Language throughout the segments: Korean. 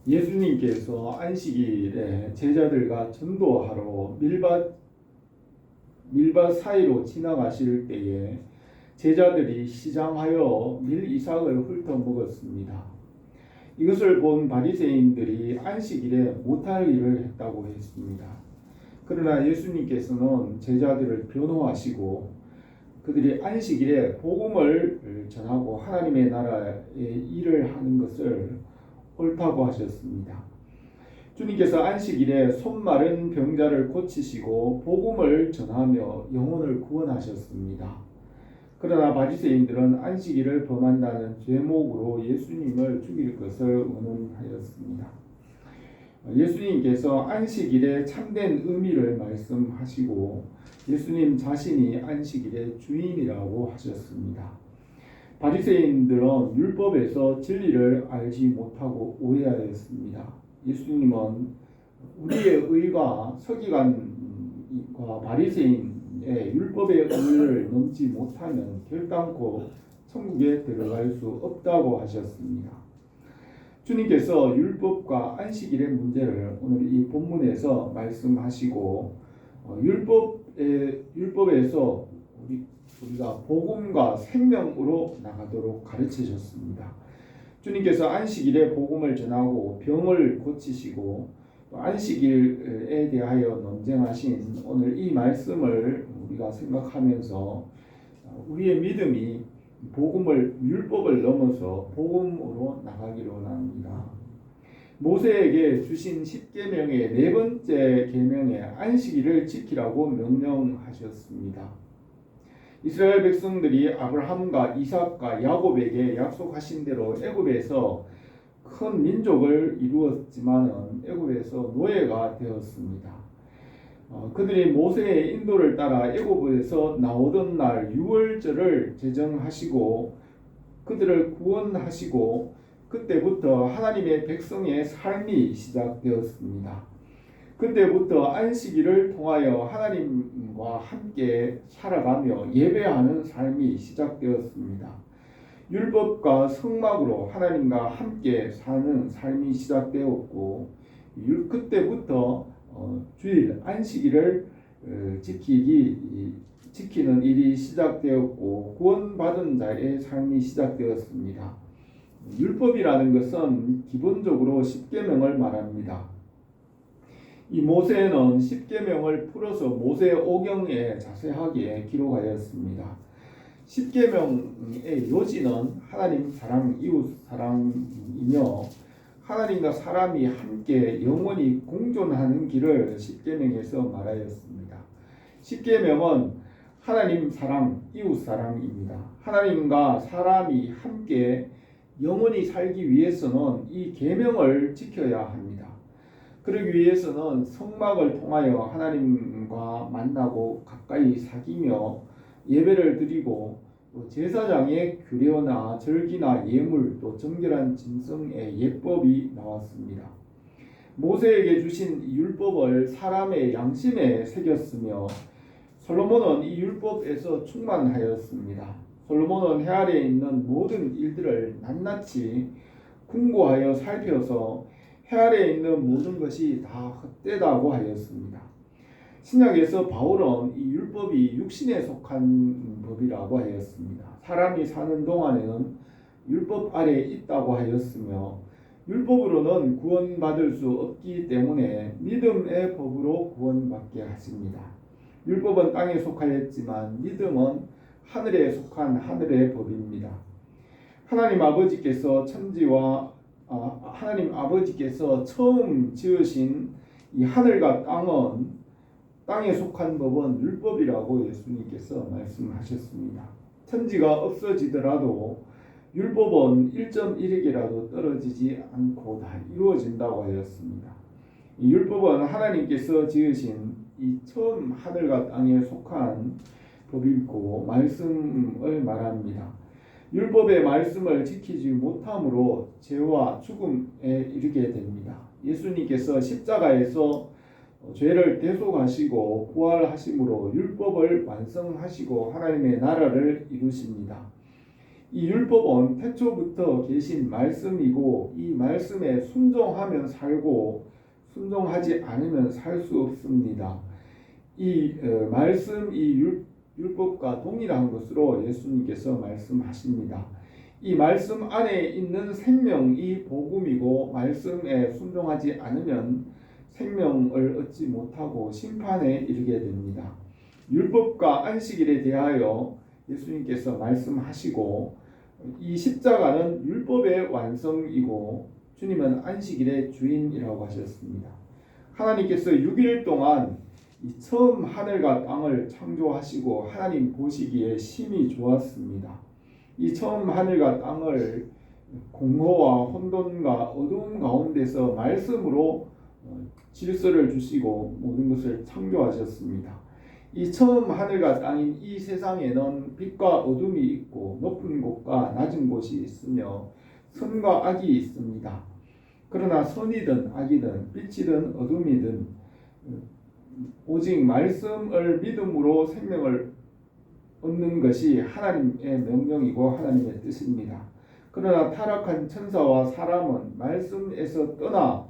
예수님께서 안식일에 제자들과 전도하러 밀밭 사이로 지나가실 때에 제자들이 시장하여 밀 이삭을 훑어 먹었습니다. 이것을 본 바리새인들이 안식일에 못할 일을 했다고 했습니다. 그러나 예수님께서는 제자들을 변호하시고 그들이 안식일에 복음을 전하고 하나님의 나라의 일을 하는 것을 옳다고 하셨습니다. 주님께서 안식일에 손 마른 병자를 고치시고 복음을 전하며 영혼을 구원하셨습니다. 그러나 바리새인들은 안식일을 범한다는 죄목으로 예수님을 죽일 것을 의논하였습니다. 예수님께서 안식일의 참된 의미를 말씀하시고 예수님 자신이 안식일의 주인이라고 하셨습니다. 바리새인들은 율법에서 진리를 알지 못하고 오해하였습니다. 예수님은 우리의 의가 서기관과 바리새인의 율법의 의를 넘지 못하면 결단코 천국에 들어갈 수 없다고 하셨습니다. 주님께서 율법과 안식일의 문제를 오늘 이 본문에서 말씀하시고 율법에서 우리가 복음과 생명으로 나가도록 가르치셨습니다. 주님께서 안식일에 복음을 전하고 병을 고치시고 안식일에 대하여 논쟁하신 오늘 이 말씀을 우리가 생각하면서 우리의 믿음이 율법을 넘어서 복음으로 나가기를 원합니다. 모세에게 주신 10계명의 네 번째 계명에 안식일을 지키라고 명령하셨습니다. 이스라엘 백성들이 아브라함과 이삭과 야곱에게 약속하신 대로 애굽에서 큰 민족을 이루었지만 애굽에서 노예가 되었습니다. 그들이 모세의 인도를 따라 애굽에서 나오던 날 유월절을 제정하시고 그들을 구원하시고 그때부터 하나님의 백성의 삶이 시작되었습니다. 그때부터 안식일을 통하여 하나님과 함께 살아가며 예배하는 삶이 시작되었습니다. 율법과 성막으로 하나님과 함께 사는 삶이 시작되었고 그때부터 주일 안식일을 지키는 일이 시작되었고 구원받은 자의 삶이 시작되었습니다. 율법이라는 것은 기본적으로 10계명을 말합니다. 이 모세는 10계명을 풀어서 모세오경에 자세하게 기록하였습니다. 10계명의 요지는 하나님 사랑, 이웃 사랑이며 하나님과 사람이 함께 영원히 공존하는 길을 10계명에서 말하였습니다. 10계명은 하나님 사랑, 이웃 사랑입니다. 하나님과 사람이 함께 영원히 살기 위해서는 이 계명을 지켜야 합니다. 그러기 위해서는 성막을 통하여 하나님과 만나고 가까이 사귀며 예배를 드리고 제사장의 규례나 절기나 예물 또 정결한 짐승의 예법이 나왔습니다. 모세에게 주신 율법을 사람의 양심에 새겼으며 솔로몬은 이 율법에서 충만하였습니다. 솔로몬은 해 아래에 있는 모든 일들을 낱낱이 궁고하여 살펴서 해 아래에 있는 모든 것이 다 헛되다고 하였습니다. 신약에서 바울은 이 율법이 육신에 속한 법이라고 하였습니다. 사람이 사는 동안에는 율법 아래에 있다고 하였으며 율법으로는 구원받을 수 없기 때문에 믿음의 법으로 구원받게 하십니다. 율법은 땅에 속하였지만 믿음은 하늘에 속한 하늘의 법입니다. 하나님 아버지께서 처음 지으신 이 하늘과 땅에 속한 법은 율법이라고 예수님께서 말씀하셨습니다. 천지가 없어지더라도 율법은 1.1획이라도 떨어지지 않고 다 이루어진다고 하였습니다. 이 율법은 하나님께서 지으신 이 처음 하늘과 땅에 속한 법이고 말씀을 말합니다. 율법의 말씀을 지키지 못함으로 죄와 죽음에 이르게 됩니다. 예수님께서 십자가에서 죄를 대속하시고 부활하심으로 율법을 완성하시고 하나님의 나라를 이루십니다. 이 율법은 태초부터 계신 말씀이고 이 말씀에 순종하면 살고 순종하지 않으면 살 수 없습니다. 이 말씀, 이 율법과 동일한 것으로 예수님께서 말씀하십니다. 이 말씀 안에 있는 생명이 복음이고 말씀에 순종하지 않으면 생명을 얻지 못하고 심판에 이르게 됩니다. 율법과 안식일에 대하여 예수님께서 말씀하시고 이 십자가는 율법의 완성이고 주님은 안식일의 주인이라고 하셨습니다. 하나님께서 6일 동안 이 처음 하늘과 땅을 창조하시고 하나님 보시기에 심히 좋았습니다. 이 처음 하늘과 땅을 공허와 혼돈과 어두움 가운데서 말씀으로 질서를 주시고 모든 것을 창조하셨습니다. 이 처음 하늘과 땅인 이 세상에는 빛과 어둠이 있고 높은 곳과 낮은 곳이 있으며 선과 악이 있습니다. 그러나 선이든 악이든 빛이든 어둠이든 오직 말씀을 믿음으로 생명을 얻는 것이 하나님의 명령이고 하나님의 뜻입니다. 그러나 타락한 천사와 사람은 말씀에서 떠나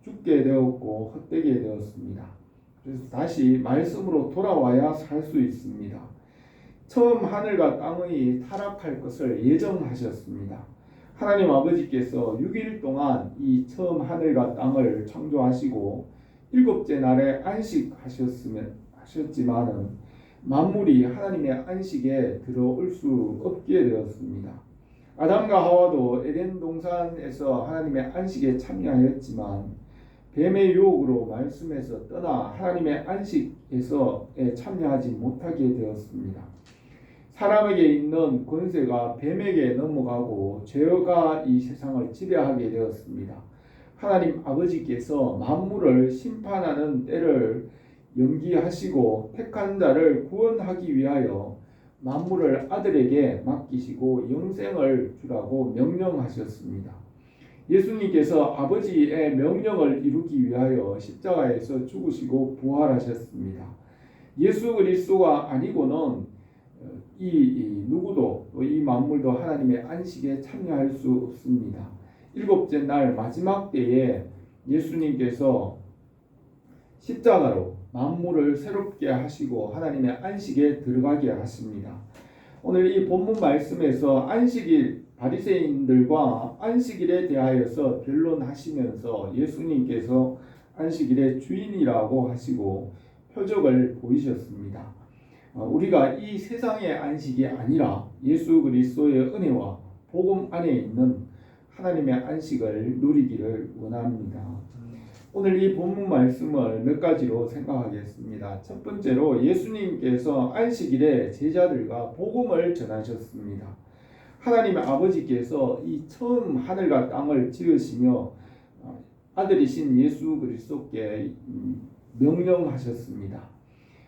죽게 되었고 헛되게 되었습니다. 그래서 다시 말씀으로 돌아와야 살 수 있습니다. 처음 하늘과 땅이 타락할 것을 예정하셨습니다. 하나님 아버지께서 6일 동안 이 처음 하늘과 땅을 창조하시고 일곱째 날에 안식하셨지만은 만물이 하나님의 안식에 들어올 수 없게 되었습니다. 아담과 하와도 에덴 동산에서 하나님의 안식에 참여하였지만 뱀의 유혹으로 말씀에서 떠나 하나님의 안식에서에 참여하지 못하게 되었습니다. 사람에게 있는 권세가 뱀에게 넘어가고 죄가 이 세상을 지배하게 되었습니다. 하나님 아버지께서 만물을 심판하는 때를 연기하시고 택한 자를 구원하기 위하여 만물을 아들에게 맡기시고 영생을 주라고 명령하셨습니다. 예수님께서 아버지의 명령을 이루기 위하여 십자가에서 죽으시고 부활하셨습니다. 예수 그리스도가 아니고는 누구도 이 만물도 하나님의 안식에 참여할 수 없습니다. 일곱째 날 마지막 때에 예수님께서 십자가로 만물을 새롭게 하시고 하나님의 안식에 들어가게 하십니다. 오늘 이 본문 말씀에서 안식일 바리새인들과 안식일에 대하여서 변론하시면서 예수님께서 안식일의 주인이라고 하시고 표적을 보이셨습니다. 우리가 이 세상의 안식이 아니라 예수 그리스도의 은혜와 복음 안에 있는 하나님의 안식을 누리기를 원합니다. 오늘 이 본문 말씀을 몇 가지로 생각하겠습니다. 첫 번째로 예수님께서 안식일에 제자들과 복음을 전하셨습니다. 하나님의 아버지께서 이 처음 하늘과 땅을 지으시며 아들이신 예수 그리스도께 명령하셨습니다.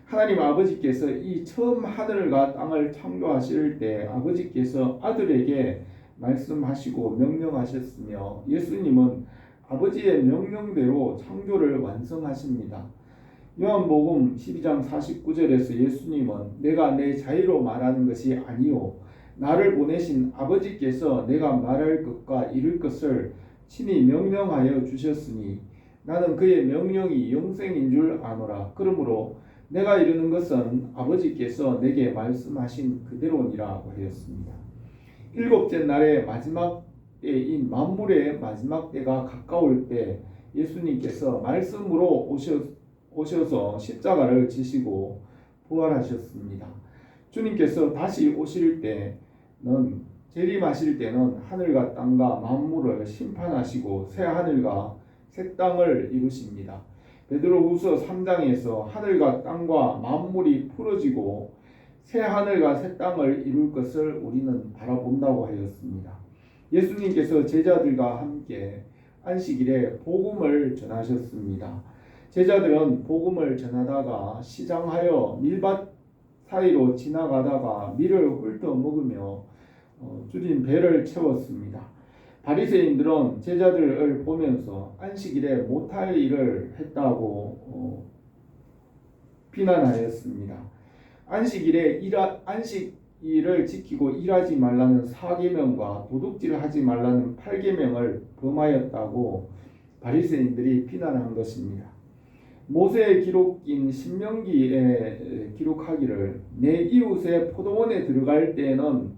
하나님 아버지께서 이 처음 하늘과 땅을 창조하실 때 아버지께서 아들에게 말씀하시고 명령하셨으며 예수님은 아버지의 명령대로 창조를 완성하십니다. 요한복음 12장 49절에서 예수님은 내가 내 자유로 말하는 것이 아니요 나를 보내신 아버지께서 내가 말할 것과 이룰 것을 친히 명령하여 주셨으니 나는 그의 명령이 영생인 줄 아노라. 그러므로 내가 이루는 것은 아버지께서 내게 말씀하신 그대로니라 하였습니다. 일곱째 날의 마지막 때인 만물의 마지막 때가 가까울 때 예수님께서 말씀으로 오셔서 십자가를 지시고 부활하셨습니다. 주님께서 다시 오실 때는 재림하실 때는 하늘과 땅과 만물을 심판하시고 새 하늘과 새 땅을 이루십니다. 베드로후서 3장에서 하늘과 땅과 만물이 풀어지고 새 하늘과 새 땅을 이룰 것을 우리는 바라본다고 하였습니다. 예수님께서 제자들과 함께 안식일에 복음을 전하셨습니다. 제자들은 복음을 전하다가 시장하여 밀밭 사이로 지나가다가 밀을 훑어 먹으며 줄인 배를 채웠습니다. 바리새인들은 제자들을 보면서 안식일에 못할 일을 했다고 비난하였습니다. 안식일에 이를 지키고 일하지 말라는 4계명과 도둑질하지 말라는 8계명을 범하였다고 바리새인들이 비난한 것입니다. 모세의 기록인 신명기에 기록하기를 내 이웃의 포도원에 들어갈 때에는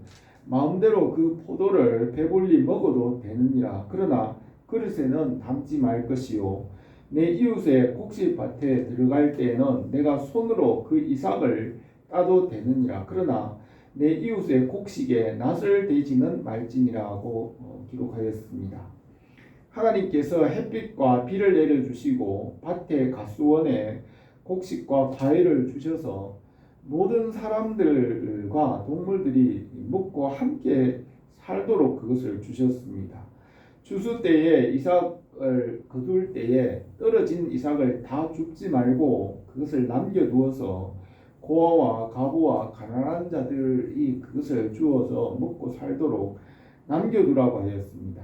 마음대로 그 포도를 배불리 먹어도 되느니라. 그러나 그릇에는 담지 말 것이요 내 이웃의 곡식밭에 들어갈 때에는 내가 손으로 그 이삭을 따도 되느니라. 그러나 내 이웃의 곡식에 낫을 대지는 말지니라고 기록하였습니다. 하나님께서 햇빛과 비를 내려주시고 밭에 가수원에 곡식과 과일을 주셔서 모든 사람들과 동물들이 먹고 함께 살도록 그것을 주셨습니다. 추수 때에 이삭을 거둘 때에 떨어진 이삭을 다 줍지 말고 그것을 남겨두어서 고아와 과부와 가난한 자들이 그것을 주어서 먹고 살도록 남겨두라고 하였습니다.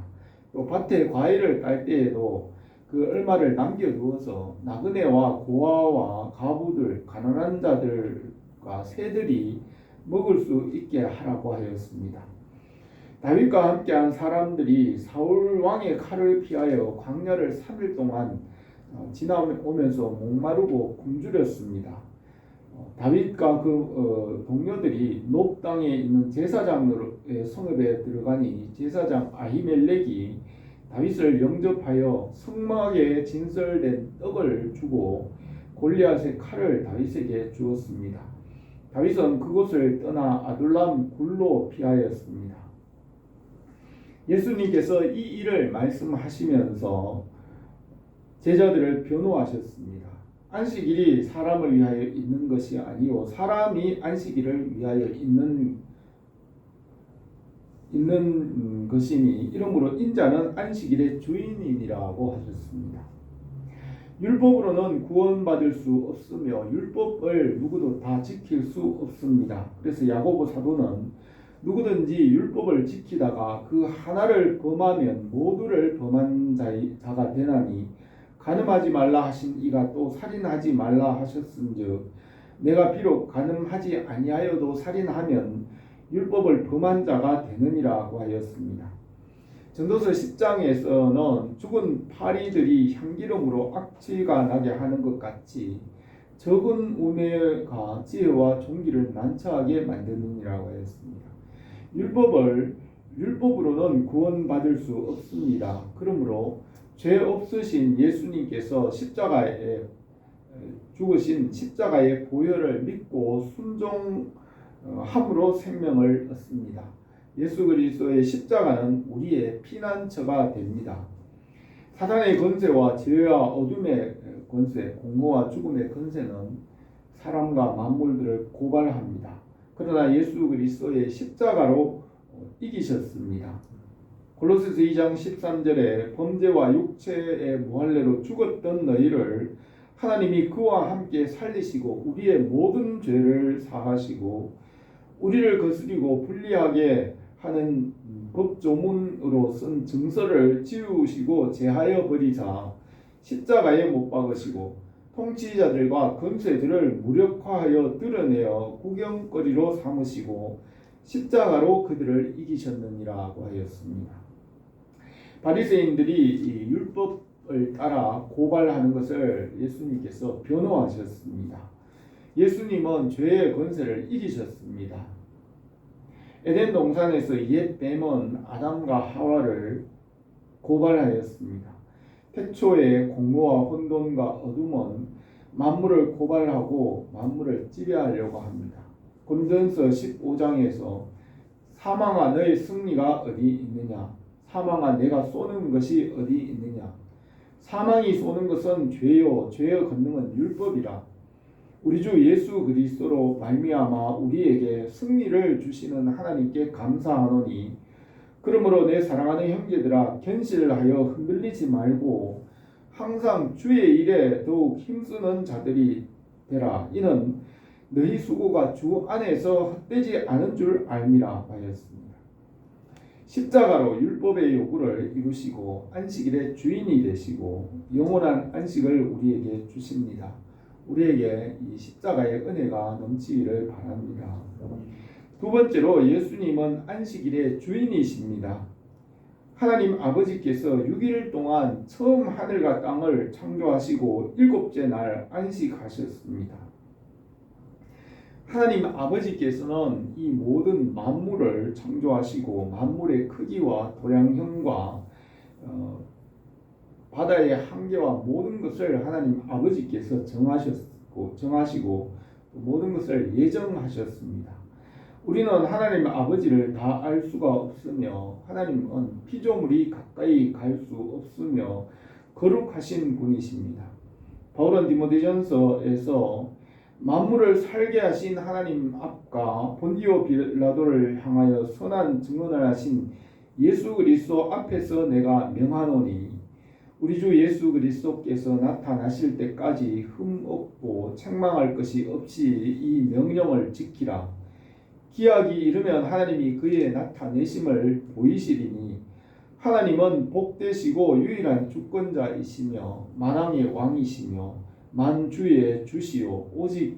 또 밭에 과일을 딸 때에도 그 얼마를 남겨두어서 나그네와 고아와 과부들, 가난한 자들과 새들이 먹을 수 있게 하라고 하였습니다. 다윗과 함께한 사람들이 사울 왕의 칼을 피하여 광야를 3일 동안 지나오면서 목마르고 굶주렸습니다. 다윗과 그 동료들이 높 땅에 있는 제사장의 성읍에 들어가니 제사장 아히멜렉이 다윗을 영접하여 성막에 진설된 떡을 주고 골리앗의 칼을 다윗에게 주었습니다. 다윗은 그곳을 떠나 아둘람 굴로 피하였습니다. 예수님께서 이 일을 말씀하시면서 제자들을 변호하셨습니다. 안식일이 사람을 위하여 있는 것이 아니요 사람이 안식일을 위하여 있는 것이니 이러므로 인자는 안식일의 주인이니라고 하셨습니다. 율법으로는 구원받을 수 없으며 율법을 누구도 다 지킬 수 없습니다. 그래서 야고보 사도는 누구든지 율법을 지키다가 그 하나를 범하면 모두를 범한 자가 되나니 간음하지 말라 하신 이가 또 살인하지 말라 하셨은즉 내가 비록 간음하지 아니하여도 살인하면 율법을 범한 자가 되느니라고 하였습니다. 전도서 10장에서는 죽은 파리들이 향기름으로 악취가 나게 하는 것 같이 적은 우매가 지혜와 종기를 난처하게 만드느니라고 하였습니다. 율법으로는 구원받을 수 없습니다. 그러므로 죄 없으신 예수님께서 십자가에 죽으신 십자가의 보혈을 믿고 순종함으로 생명을 얻습니다. 예수 그리스도의 십자가는 우리의 피난처가 됩니다. 사단의 권세와 죄와 어둠의 권세, 공허와 죽음의 권세는 사람과 만물들을 고발합니다. 그러나 예수 그리스도의 십자가로 이기셨습니다. 골로새서 2장 13절에 범죄와 육체의 무할례로 죽었던 너희를 하나님이 그와 함께 살리시고 우리의 모든 죄를 사하시고 우리를 거스리고 불리하게 하는 법조문으로 쓴 증서를 지우시고 제하여 버리사 십자가에 못 박으시고 통치자들과 권세들을 무력화하여 드러내어 구경거리로 삼으시고 십자가로 그들을 이기셨느니라고 하였습니다. 바리새인들이 이 율법을 따라 고발하는 것을 예수님께서 변호하셨습니다. 예수님은 죄의 권세를 이기셨습니다. 에덴 동산에서 옛 뱀은 아담과 하와를 고발하였습니다. 태초에 공허와 혼돈과 어둠은 만물을 고발하고 만물을 지배하려고 합니다. 고린도전서 15장에서 사망아 너의 승리가 어디 있느냐? 사망아 내가 쏘는 것이 어디 있느냐? 사망이 쏘는 것은 죄요 죄의 권능은 율법이라. 우리 주 예수 그리스도로 말미암아 우리에게 승리를 주시는 하나님께 감사하노니 그러므로 내 사랑하는 형제들아 견실하여 흔들리지 말고 항상 주의 일에 더욱 힘쓰는 자들이 되라. 이는 너희 수고가 주 안에서 헛되지 않은 줄 알미라 하였습니다. 십자가로 율법의 요구를 이루시고 안식일의 주인이 되시고 영원한 안식을 우리에게 주십니다. 우리에게 이 십자가의 은혜가 넘치기를 바랍니다. 두 번째로 예수님은 안식일의 주인이십니다. 하나님 아버지께서 6일 동안 처음 하늘과 땅을 창조하시고 일곱째 날 안식하셨습니다. 하나님 아버지께서는 이 모든 만물을 창조하시고 만물의 크기와 도량형과 바다의 한계와 모든 것을 하나님 아버지께서 정하시고 모든 것을 예정하셨습니다. 우리는 하나님 아버지를 다 알 수가 없으며 하나님은 피조물이 가까이 갈 수 없으며 거룩하신 분이십니다. 바울은 디모데전서에서 만물을 살게 하신 하나님 앞과 본디오 빌라도를 향하여 선한 증언을 하신 예수 그리스도 앞에서 내가 명하노니 우리 주 예수 그리스도께서 나타나실 때까지 흠 없고 책망할 것이 없이 이 명령을 지키라. 기약이 이르면 하나님이 그의 나타내심을 보이시리니 하나님은 복되시고 유일한 주권자이시며 만왕의 왕이시며 만주의 주시오. 오직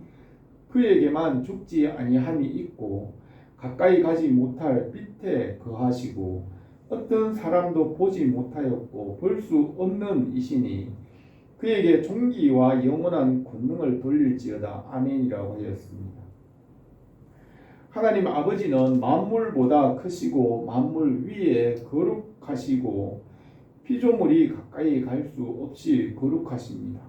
그에게만 죽지 아니함이 있고 가까이 가지 못할 빛에 거하시고 어떤 사람도 보지 못하였고 볼 수 없는 이시니 그에게 존귀와 영원한 권능을 돌릴지어다. 아멘이라고 하였습니다. 하나님 아버지는 만물보다 크시고 만물 위에 거룩하시고 피조물이 가까이 갈 수 없이 거룩하십니다.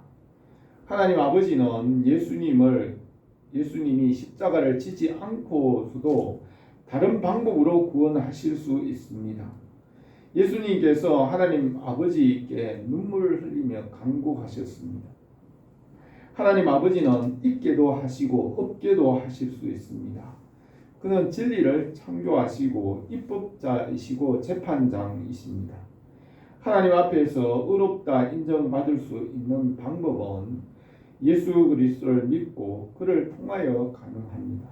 하나님 아버지는 예수님이 십자가를 지지 않고서도 다른 방법으로 구원하실 수 있습니다. 예수님께서 하나님 아버지께 눈물을 흘리며 간구하셨습니다. 하나님 아버지는 있게도 하시고 없게도 하실 수 있습니다. 그는 진리를 창조하시고 입법자이시고 재판장이십니다. 하나님 앞에서 의롭다 인정받을 수 있는 방법은 예수 그리스도를 믿고 그를 통하여 가능합니다.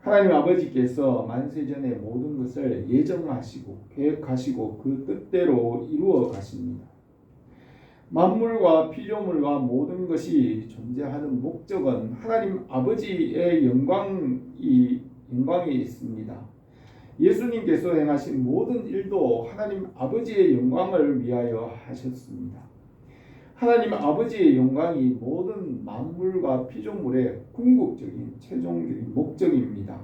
하나님 아버지께서 만세전에 모든 것을 예정하시고 계획하시고 그 뜻대로 이루어 가십니다. 만물과 피조물과 모든 것이 존재하는 목적은 하나님 아버지의 영광에 있습니다. 예수님께서 행하신 모든 일도 하나님 아버지의 영광을 위하여 하셨습니다. 하나님 아버지의 영광이 모든 만물과 피조물의 궁극적인 최종적인 목적입니다.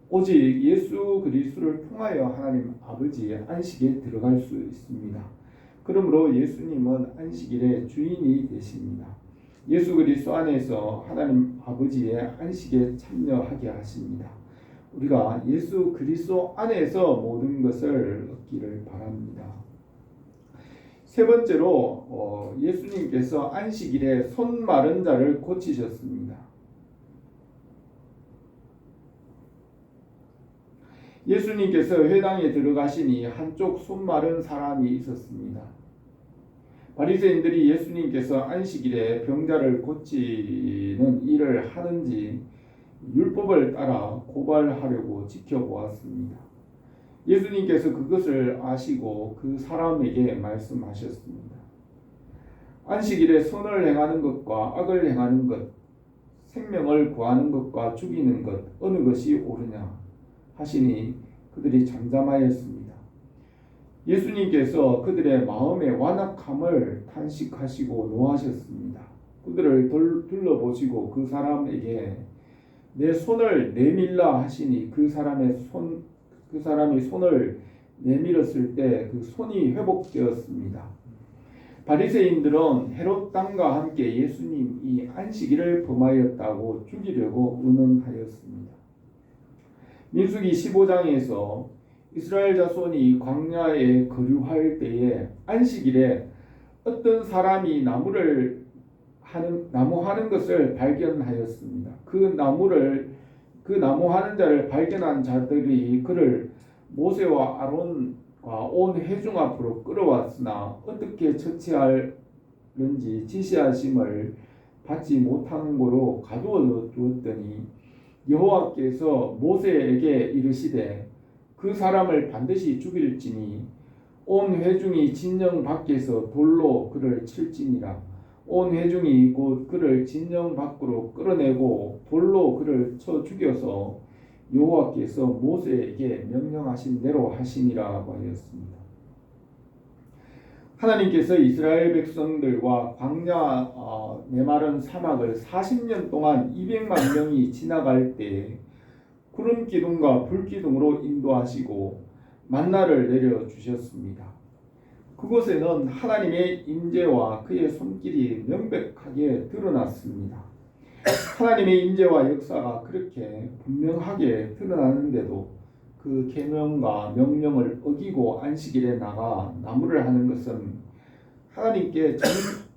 오직 예수 그리스도를 통하여 하나님 아버지의 안식에 들어갈 수 있습니다. 그러므로 예수님은 안식일의 주인이 되십니다. 예수 그리스도 안에서 하나님 아버지의 안식에 참여하게 하십니다. 우리가 예수 그리스도 안에서 모든 것을 얻기를 바랍니다. 세 번째로 예수님께서 안식일에 손 마른 자를 고치셨습니다. 예수님께서 회당에 들어가시니 한쪽 손 마른 사람이 있었습니다. 바리새인들이 예수님께서 안식일에 병자를 고치는 일을 하는지 율법을 따라 고발하려고 지켜보았습니다. 예수님께서 그것을 아시고 그 사람에게 말씀하셨습니다. 안식일에 선을 행하는 것과 악을 행하는 것, 생명을 구하는 것과 죽이는 것 어느 것이 옳으냐 하시니 그들이 잠잠하였습니다. 예수님께서 그들의 마음의 완악함을 탄식하시고 노하셨습니다. 그들을 둘러보시고 그 사람에게 내 손을 내밀라 하시니 그 사람이 손을 내밀었을 때 그 손이 회복되었습니다. 바리새인들은 헤롯 왕과 함께 예수님이 안식일을 범하였다고 죽이려고 의논하였습니다. 민수기 15장에서 이스라엘 자손이 광야에 거류할 때에 안식일에 어떤 사람이 나무 하는 것을 발견하였습니다. 그 나무 하는 자를 발견한 자들이 그를 모세와 아론과 온 회중 앞으로 끌어왔으나 어떻게 처치하는지 지시하심을 받지 못한 고로 가두어 두었더니 여호와께서 모세에게 이르시되 그 사람을 반드시 죽일지니 온 회중이 진영 밖에서 돌로 그를 칠지니라. 온 회중이 곧 그를 진영 밖으로 끌어내고 돌로 그를 쳐 죽여서 여호와께서 모세에게 명령하신 대로 하시니라 하였습니다. 하나님께서 이스라엘 백성들과 광야 메마른 사막을 40년 동안 200만 명이 지나갈 때 구름 기둥과 불 기둥으로 인도하시고 만나를 내려 주셨습니다. 그곳에는 하나님의 임재와 그의 손길이 명백하게 드러났습니다. 하나님의 임재와 역사가 그렇게 분명하게 드러나는데도 그 계명과 명령을 어기고 안식일에 나가 나무를 하는 것은 하나님께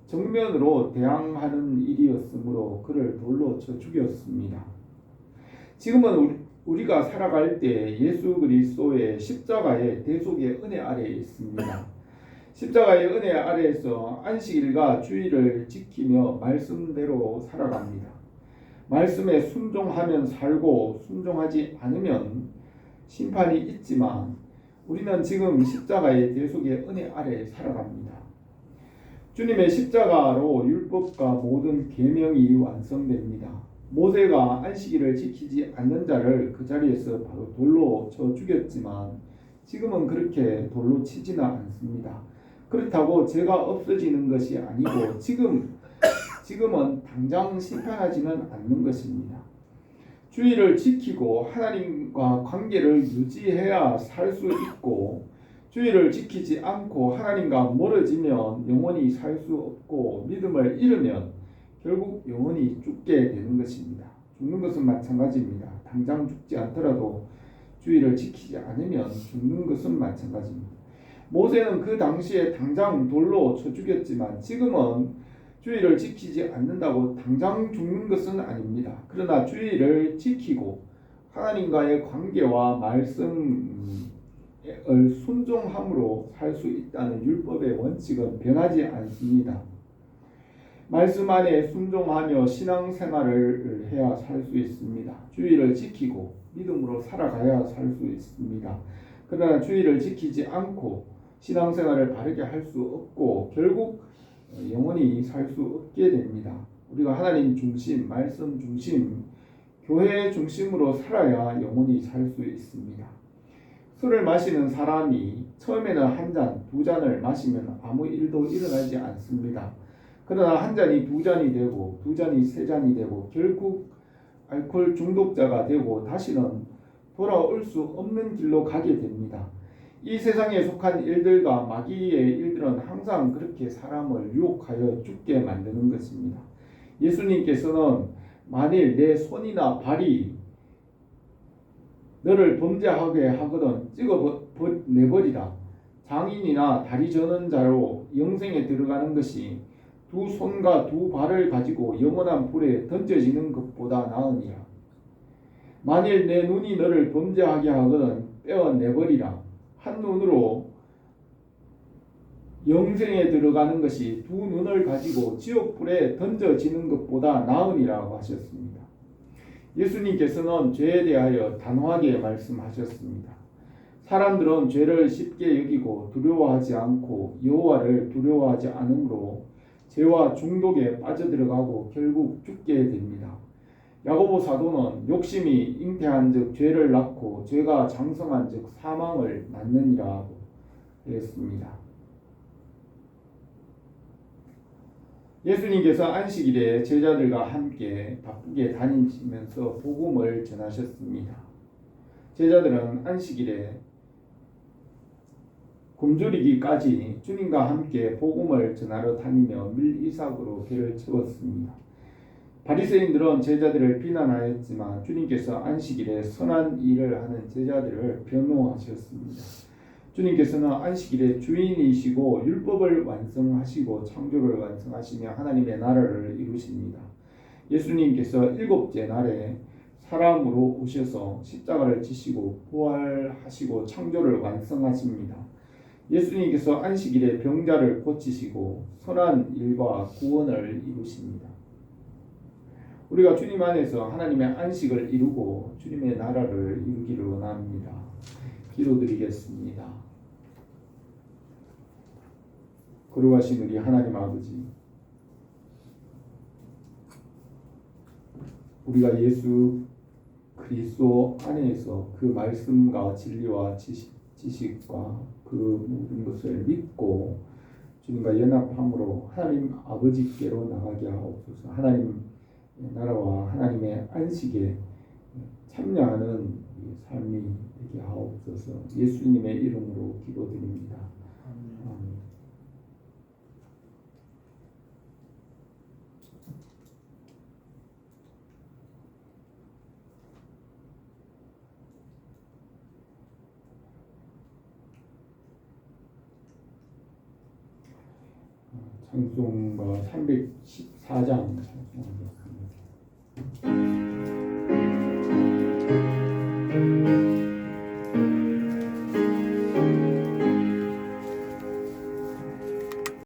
정면으로 대항하는 일이었으므로 그를 돌로 쳐 죽였습니다. 지금은 우리가 살아갈 때 예수 그리스도의 십자가의 대속의 은혜 아래에 있습니다. 십자가의 은혜 아래에서 안식일과 주일을 지키며 말씀대로 살아갑니다. 말씀에 순종하면 살고 순종하지 않으면 심판이 있지만 우리는 지금 십자가의 대속의 은혜 아래에 살아갑니다. 주님의 십자가로 율법과 모든 계명이 완성됩니다. 모세가 안식일을 지키지 않는 자를 그 자리에서 바로 돌로 쳐 죽였지만 지금은 그렇게 돌로 치지는 않습니다. 그렇다고 죄가 없어지는 것이 아니고 지금은 당장 심판하지는 않는 것입니다. 주의를 지키고 하나님과 관계를 유지해야 살 수 있고 주의를 지키지 않고 하나님과 멀어지면 영원히 살 수 없고 믿음을 잃으면 결국 영원히 죽게 되는 것입니다. 죽는 것은 마찬가지입니다. 당장 죽지 않더라도 주의를 지키지 않으면 죽는 것은 마찬가지입니다. 모세는 그 당시에 당장 돌로 쳐 죽였지만 지금은 주의를 지키지 않는다고 당장 죽는 것은 아닙니다. 그러나 주의를 지키고 하나님과의 관계와 말씀을 순종함으로 살 수 있다는 율법의 원칙은 변하지 않습니다. 말씀 안에 순종하며 신앙생활을 해야 살 수 있습니다. 주의를 지키고 믿음으로 살아가야 살 수 있습니다. 그러나 주의를 지키지 않고 신앙생활을 바르게 할 수 없고 결국 영원히 살 수 없게 됩니다. 우리가 하나님 중심, 말씀 중심, 교회 중심으로 살아야 영원히 살 수 있습니다. 술을 마시는 사람이 처음에는 한 잔, 두 잔을 마시면 아무 일도 일어나지 않습니다. 그러나 한 잔이 두 잔이 되고 두 잔이 세 잔이 되고 결국 알코올 중독자가 되고 다시는 돌아올 수 없는 길로 가게 됩니다. 이 세상에 속한 일들과 마귀의 일들은 항상 그렇게 사람을 유혹하여 죽게 만드는 것입니다. 예수님께서는 만일 내 손이나 발이 너를 범죄하게 하거든 찍어내버리라. 장인이나 다리 저는 자로 영생에 들어가는 것이 두 손과 두 발을 가지고 영원한 불에 던져지는 것보다 나으니라. 만일 내 눈이 너를 범죄하게 하거든 빼어내버리라. 한 눈으로 영생에 들어가는 것이 두 눈을 가지고 지옥불에 던져지는 것보다 나으니라고 하셨습니다. 예수님께서는 죄에 대하여 단호하게 말씀하셨습니다. 사람들은 죄를 쉽게 여기고 두려워하지 않고 여호와를 두려워하지 않으므로 죄와 중독에 빠져들어가고 결국 죽게 됩니다. 야고보 사도는 욕심이 잉태한즉 죄를 낳고 죄가 장성한즉 사망을 낳느니라고 했습니다. 예수님께서 안식일에 제자들과 함께 바쁘게 다니시면서 복음을 전하셨습니다. 제자들은 안식일에 굶주리기까지 주님과 함께 복음을 전하러 다니며 밀이삭으로 배를 채웠습니다. 바리새인들은 제자들을 비난하였지만 주님께서 안식일에 선한 일을 하는 제자들을 변호하셨습니다. 주님께서는 안식일의 주인이시고 율법을 완성하시고 창조를 완성하시며 하나님의 나라를 이루십니다. 예수님께서 일곱째 날에 사람으로 오셔서 십자가를 지시고 부활하시고 창조를 완성하십니다. 예수님께서 안식일에 병자를 고치시고 선한 일과 구원을 이루십니다. 우리가 주님 안에서 하나님의 안식을 이루고 주님의 나라를 이루기를 원합니다. 기도드리겠습니다. 거룩하신 우리 하나님 아버지, 우리가 예수 그리스도 안에서 그 말씀과 진리와 지식과 그 모든 것을 믿고 주님과 연합함으로 하나님 아버지께로 나가게 하옵소서. 하나님 나라와 하나님의 안식에 참여하는 삶이 되게 하옵소서. 예수님의 이름으로 기도드립니다. 아멘. 찬송가 314장